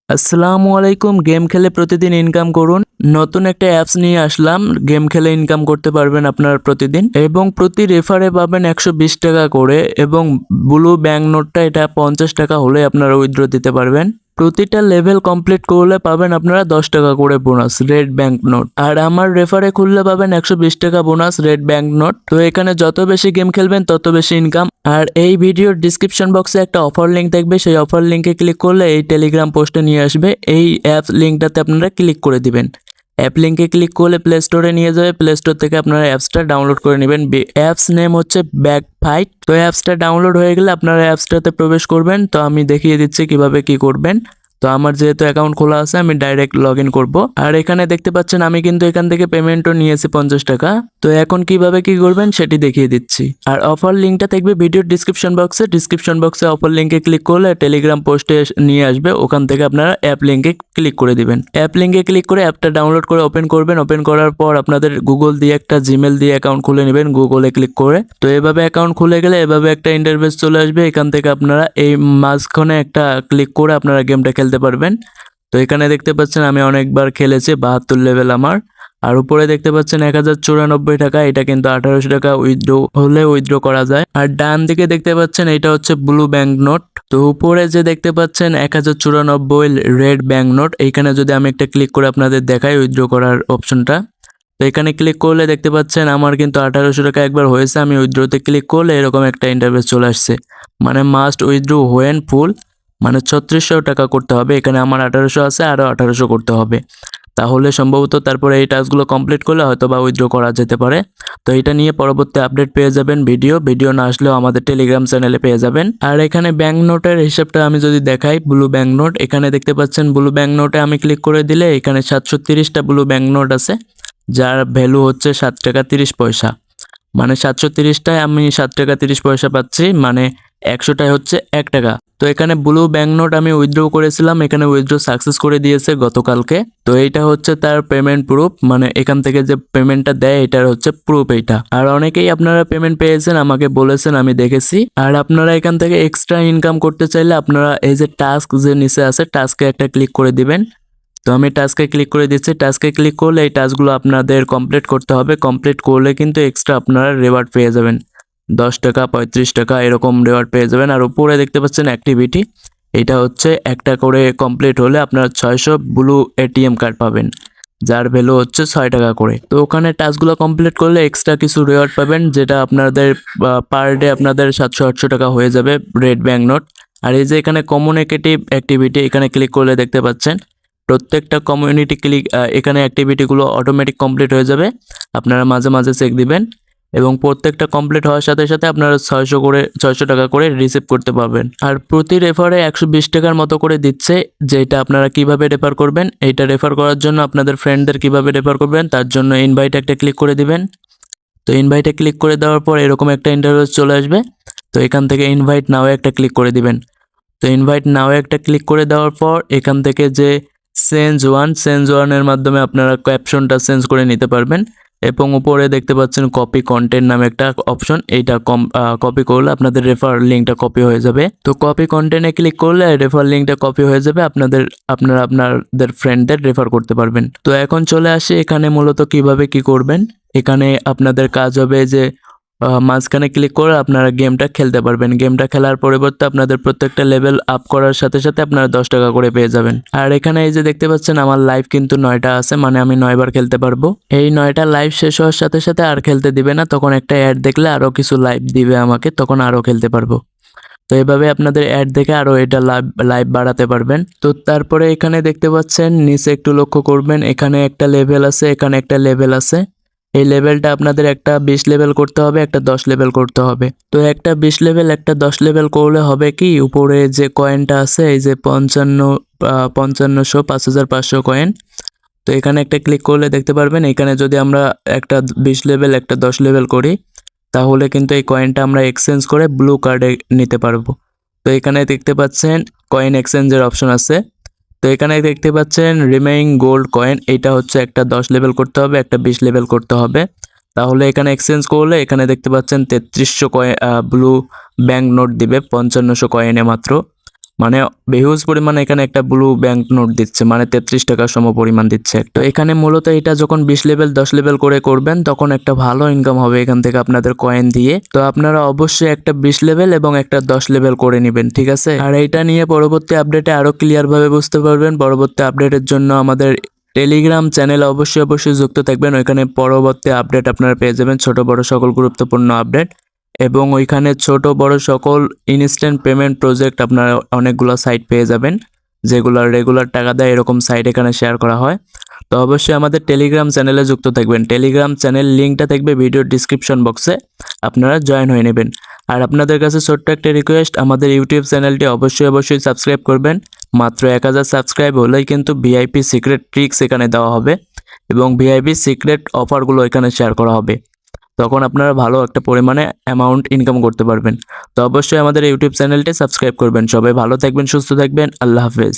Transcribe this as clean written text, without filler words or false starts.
আসসালামু আলাইকুম। গেম খেলে প্রতিদিন ইনকাম করুন। নতুন একটা অ্যাপস নিয়ে আসলাম। গেম খেলে ইনকাম করতে পারবেন আপনারা প্রতিদিন এবং প্রতি রেফারে পাবেন 120 টাকা করে এবং ব্লু ব্যাংক নোটটা এটা 50 টাকা হলে আপনারা উইথড্র দিতে পারবেন। প্রতিটা লেভেল কমপ্লিট করলে পাবেন আপনারা 10 টাকা করে বোনাস রেড ব্যাংক নোট। আর আমার রেফারে খুললে পাবেন 120 টাকা বোনাস রেড ব্যাংক নোট। তো এখানে যত বেশি গেম খেলবেন তত বেশি ইনকাম। আর এই ভিডিওর ডিসক্রিপশন বক্সে একটা অফার লিঙ্ক থাকবে, সেই অফার লিঙ্কে ক্লিক করলে এই টেলিগ্রাম পোস্টে নিয়ে আসবে। এই অ্যাপ লিঙ্কটাতে আপনারা ক্লিক করে দিবেন। অ্যাপ লিঙ্কে ক্লিক করলে প্লে স্টোরে নিয়ে যাবে। প্লে স্টোর থেকে আপনারা অ্যাপসটা ডাউনলোড করে নেবেন। অ্যাপস নেম হচ্ছে ব্যাক ফাইট। তো অ্যাপসটা ডাউনলোড হয়ে গেলে আপনারা অ্যাপসটাতে প্রবেশ করবেন। তো আমি দেখিয়ে দিচ্ছি কিভাবে কি করবেন। তো আমার যেহেতু অ্যাকাউন্ট খোলা আছে আমি ডাইরেক্ট লগ ইন করবো। আর এখানে দেখতে পাচ্ছেন আমি কিন্তু এখান থেকে পেমেন্টও নিয়েছি 50 টাকা। তো এখন কিভাবে কি করবেন সেটি দেখিয়ে দিচ্ছি। আর অফার লিঙ্কটা থাকবে ভিডিওর ডিসক্রিপশন বক্সে। ডিসক্রিপশন বক্সে অফার লিঙ্কে ক্লিক করলে টেলিগ্রাম পোস্টে নিয়ে আসবে। ওখান থেকে আপনারা অ্যাপ লিঙ্কে ক্লিক করে দিবেন। অ্যাপ লিঙ্কে ক্লিক করে অ্যাপটা ডাউনলোড করে ওপেন করবেন। ওপেন করার পর আপনাদের গুগল দিয়ে একটা জিমেল দিয়ে অ্যাকাউন্ট খুলে নেবেন গুগলে ক্লিক করে। তো এভাবে অ্যাকাউন্ট খুলে গেলে এভাবে একটা ইন্টারফেস চলে আসবে। এখান থেকে আপনারা এই মাঝখানে একটা ক্লিক করে আপনারা গেমটা খেলতে পারবেন। তো এখানে দেখতে পাচ্ছেন আমি অনেকবার খেলেছি, 72 লেভেল আমার। আর উপরে দেখতে পাচ্ছেন 1094 টাকা, এটা কিন্তু 1800 টাকা উইথড্র হলে উইথড্র করা যায়। আর ডান দিকে দেখতে পাচ্ছেন এটা হচ্ছে ব্লু ব্যাংক নোট। তো উপরে যে দেখতে পাচ্ছেন 1094 রেড ব্যাংক নোট, এইখানে যদি আমি একটা ক্লিক করে আপনাদের দেখাই উইথড্র করার অপশনটা। তো এখানে ক্লিক করলে দেখতে পাচ্ছেন আমার কিন্তু 1800 টাকা একবার হয়েছে। আমি উইথড্রোতে ক্লিক করলে এরকম একটা ইন্টারফেস চলে আসছে, মানে মাস্ট উইথড্রো হোয়েন ফুল, মানে 3600 টাকা করতে হবে। এখানে আমার 1800 আছে, আরও 1800 করতে হবে। তাহলে সম্ভবত তারপরে এই টাস্কগুলো কমপ্লিট করলে হয়তো বা উইথড্র করা যেতে পারে। তো এটা নিয়ে পরবর্তী আপডেট পেয়ে যাবেন। ভিডিও না আসলেও আমাদের টেলিগ্রাম চ্যানেলে পেয়ে যাবেন। আর এখানে ব্যাংক নোটের হিসাবটা আমি যদি দেখাই, ব্লু ব্যাংক নোট এখানে দেখতে পাচ্ছেন। ব্লু ব্যাংক নোটে আমি ক্লিক করে দিলে এখানে 730টা ব্লু ব্যাংক নোট আছে, যার ভ্যালু হচ্ছে 7 টাকা 30 পয়সা। মানে 730টায় আমি 7 টাকা 30 পয়সা পাচ্ছি, মানে 100টায় হচ্ছে 1 টাকা। তো এখানে ব্লু ব্যাংক নোট আমি উইথড্র করেছিলাম, এখানে উইথড্র সাকসেস করে দিয়েছে গতকালকে। তো এইটা হচ্ছে তার পেমেন্ট প্রুফ, মানে এখান থেকে যে পেমেন্টটা দেয় এটার হচ্ছে প্রুফ এইটা। আর অনেকেই আপনারা পেমেন্ট পেয়েছেন, আমাকে বলেছেন, আমি দেখেছি। আর আপনারা এখান থেকে এক্সট্রা ইনকাম করতে চাইলে আপনারা এই যে টাস্ক যে নিচে আছে, টাস্কে একটা ক্লিক করে দিবেন। তো আমি টাস্কে ক্লিক করে দিচ্ছি। টাস্কে ক্লিক করলে এই টাস্কগুলো আপনাদের কমপ্লিট করতে হবে। কমপ্লিট করলে কিন্তু এক্সট্রা আপনারা রিওয়ার্ড পেয়ে যাবেন, 10 টাকা 35 টাকা এরকম রিওয়ার্ড পেয়ে যাবেন। আর উপরে দেখতে পাচ্ছেন অ্যাক্টিভিটি, এটা হচ্ছে একটা করে কমপ্লিট হলে আপনারা 600 ব্লু এটিএম কার্ড পাবেন, যার ভ্যালু হচ্ছে 6 টাকা করে। তো ওখানে টাস্কগুলো কমপ্লিট করলে এক্সট্রা কিছু রিওয়ার্ড পাবেন, যেটা আপনাদের পার ডে আপনাদের 700-800 টাকা হয়ে যাবে রেড ব্যাংক নোট। আর এই যে এখানে কমিউনিকেটিভ অ্যাক্টিভিটি, এখানে ক্লিক করলে দেখতে পাচ্ছেন প্রত্যেকটা কমিউনিটি ক্লিক এখানে অ্যাক্টিভিটিগুলো অটোমেটিক কমপ্লিট হয়ে যাবে। আপনারা মাঝে মাঝে চেক দিবেন এবং প্রত্যেকটা কমপ্লিট হওয়ার সাথে সাথে আপনারা 600 টাকা করে রিসিভ করতে পারবেন। আর প্রতি রেফারে 120 টাকার মতো করে দিচ্ছে, যেটা আপনারা কিভাবে রেফার করবেন। এইটা রেফার করার জন্য আপনাদের ফ্রেন্ডদের কিভাবে রেফার করবেন তার জন্য ইনভাইট একটা ক্লিক করে দিবেন। তো ইনভাইটে ক্লিক করে দেওয়ার পর এরকম একটা ইন্টারফেস চলে আসবে। তো এখান থেকে ইনভাইট নাও একটা ক্লিক করে দিবেন। তো ইনভাইট নাও একটা ক্লিক করে দেওয়ার পর এখান থেকে যে চেঞ্জ ওয়ানের মাধ্যমে আপনারা ক্যাপশনটা চেঞ্জ করে নিতে পারবেন। এবং উপরে দেখতে পাচ্ছেন কপি কন্টেন্ট নামে একটা অপশন, এইটা কপি করলে আপনাদের রেফার লিঙ্কটা কপি হয়ে যাবে। তো কপি কন্টেন্টে ক্লিক করলে রেফার লিঙ্কটা কপি হয়ে যাবে, আপনারা আপনাদের ফ্রেন্ডদের রেফার করতে পারবেন। তো এখন চলে আসি এখানে মূলত কিভাবে কি করবেন। এখানে আপনাদের কাজ হবে যে মাঝখানে ক্লিক করে আপনারা গেমটা খেলতে পারবেন। গেমটা খেলার পরিবর্তে আপনাদের প্রত্যেকটা লেভেল আপ করার সাথে সাথে আপনারা 10 টাকা করে পেয়ে যাবেন। আর এখানে এই যে দেখতে পাচ্ছেন আমার লাইভ কিন্তু 9টা আছে, মানে আমি 9 বার খেলতে পারবো। এই 9টা লাইভ শেষ হওয়ার সাথে সাথে আর খেলতে দিবে না, তখন একটা অ্যাড দেখলে আরো কিছু লাইভ দিবে আমাকে, তখন আরো খেলতে পারবো। তো এভাবে আপনাদের অ্যাড দেখে আরো এটা লাইভ বাড়াতে পারবেন। তো তারপরে এখানে দেখতে পাচ্ছেন নিচে একটু লক্ষ্য করবেন, এখানে একটা লেভেল আছে, এখানে একটা লেভেল আছে। এই লেভেলটা আপনাদের একটা 20 লেভেল করতে হবে, একটা 10 লেভেল করতে হবে। তো একটা 20 লেভেল একটা 10 লেভেল করলে হবে কি, উপরে যে কয়েনটা আছে এই যে 5500 5500 কয়েন, তো এখানে একটা ক্লিক করলে দেখতে পারবেন এখানে যদি আমরা একটা 20 লেভেল একটা 10 লেভেল করি তাহলে কিন্তু এই কয়েনটা আমরা এক্সচেঞ্জ করে ব্লু কার্ডে নিতে পারবো। তো এখানে দেখতে পাচ্ছেন কয়েন এক্সচেঞ্জের অপশন আছে। তো এখানে দেখতে পাচ্ছেন রিমেইনিং গোল্ড কয়েন, এটা হচ্ছে একটা 10 লেভেল করতে হবে, একটা 20 লেভেল করতে হবে। তাহলে এখানে এক্সচেঞ্জ করলে এখানে দেখতে পাচ্ছেন 3300 কয়েন ব্লু ব্যাংক নোট দিবে 5500 কয়েনে মাত্র। মানে বেহুজ পরিমাণে এখানে একটা ব্লু ব্যাংক নোট দিচ্ছে, মানে 33 টাকা সম পরিমাণ দিচ্ছে। তো এখানে মূলত এটা যখন 20 লেভেল 10 লেভেল করে করবেন তখন একটা ভালো ইনকাম হবে এখান থেকে আপনাদের কয়েন দিয়ে। তো আপনারা অবশ্যই একটা 20 লেভেল এবং একটা 10 লেভেল করে নেবেন, ঠিক আছে? আর এইটা নিয়ে পরবর্তী আপডেটে আরো ক্লিয়ার ভাবে বুঝতে পারবেন। পরবর্তী আপডেটের জন্য আমাদের টেলিগ্রাম চ্যানেলে অবশ্যই যুক্ত থাকবেন। ওইখানে পরবর্তী আপডেট আপনারা পেয়ে যাবেন, ছোট বড় সকল গুরুত্বপূর্ণ আপডেট। এবং ওইখানে ছোট বড় সকল ইনস্ট্যান্ট পেমেন্ট প্রজেক্ট আপনারা অনেকগুলো সাইট পেয়ে যাবেন, যেগুলো রেগুলার টাকা দেয়, এরকম সাইট এখানে শেয়ার করা হয়। তো অবশ্যই আমাদের টেলিগ্রাম চ্যানেলে যুক্ত থাকবেন। টেলিগ্রাম চ্যানেল লিঙ্কটা থাকবে ভিডিওর ডিসক্রিপশন বক্সে, আপনারা জয়েন হয়ে নেবেন। আর আপনাদের কাছে ছোট্ট একটা রিকোয়েস্ট, আমাদের ইউটিউব চ্যানেলটি অবশ্যই সাবস্ক্রাইব করবেন। মাত্র 1000 সাবস্ক্রাইব হলেই কিন্তু ভিআইপি সিক্রেট ট্রিক্স এখানে দেওয়া হবে এবং ভিআইপি সিক্রেট অফারগুলো এখানে শেয়ার করা হবে। তখন আপনারা ভালো একটা পরিমাণে অ্যামাউন্ট ইনকাম করতে পারবেন। তো অবশ্যই আমাদের ইউটিউব চ্যানেলটি সাবস্ক্রাইব করবেন। সবাই ভালো থাকবেন, সুস্থ থাকবেন। আল্লাহ হাফেজ।